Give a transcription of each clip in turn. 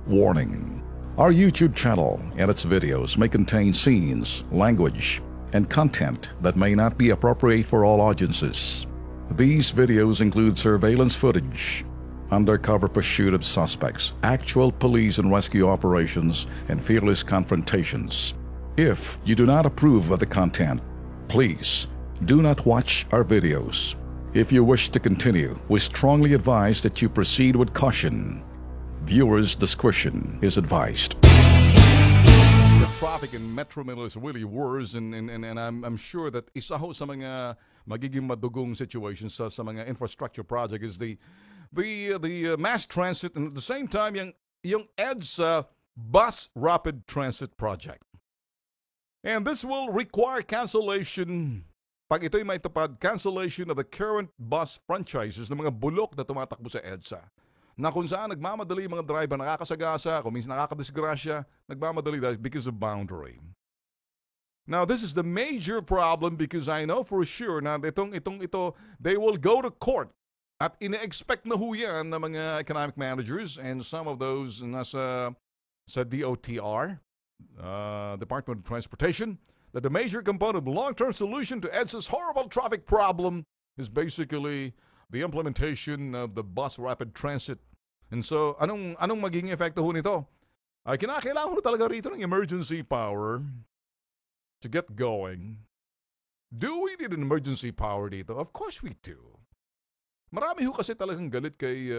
Warning: our YouTube channel and its videos may contain scenes, language, and content that may not be appropriate for all audiences. These videos include surveillance footage, undercover pursuit of suspects, actual police and rescue operations, and fearless confrontations. If you do not approve of the content, please do not watch our videos. If you wish to continue, we strongly advise that you proceed with caution. Viewers' discretion is advised. The traffic in Metro Manila is really worse, and I'm sure that isa ho sa mga magiging madugong situations sa mga infrastructure project is the mass transit, and at the same time yung EDSA bus rapid transit project. And this will require cancellation, pag ito'y may tapad, cancellation of the current bus franchises ng mga bulok na tumatakbo sa EDSA, na kung saan nagmamadali mga driver, nakakasagasa, kung minsan nakakadisgrasya, nagmamadali dahil because of boundary. Now, this is the major problem because I know for sure na ito, they will go to court. At ina-expect na ho yan ng mga economic managers and some of those nasa sa DOTR, Department of Transportation, that the major component of the long-term solution to EDSA's horrible traffic problem is basically the implementation of the bus rapid transit. And so, anong magiging epekto ho nito? Ay kinakailangan ho talaga rito ng emergency power to get going. Do we need an emergency power dito? Of course we do. Marami ho kasi talagang galit kay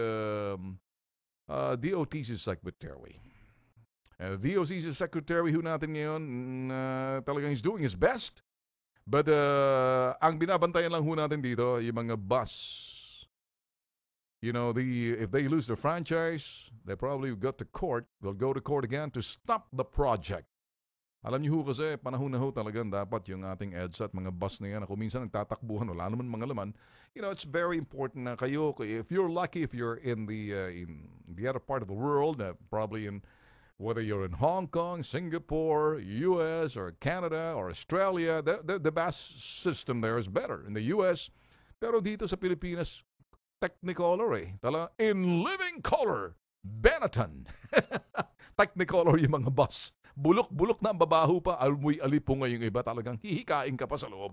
DOTC Secretary. DOTC Secretary ho natin ngayon talagang is doing his best. But ang binabantayan lang ho natin dito, yung mga bus. You know, if they lose their franchise, they probably go to court. They'll go to court again to stop the project. Alam niyo ho kasi, panahon na ho talagang dapat yung ating EDSA at mga bus na yan, kung minsan nagtatakbuhan, wala naman mga laman. You know, it's very important na kayo, if you're lucky, if you're in the other part of the world, probably whether you're in Hong Kong, Singapore, US, or Canada, or Australia, the bus system there is better. In the US, pero dito sa Pilipinas, Technicolor in living color, Benetton. Technicolor yung mga bus. Bulok-bulok na ang babaho pa, almoy alipo ngayong iba, talagang hihikain ka pa sa loob.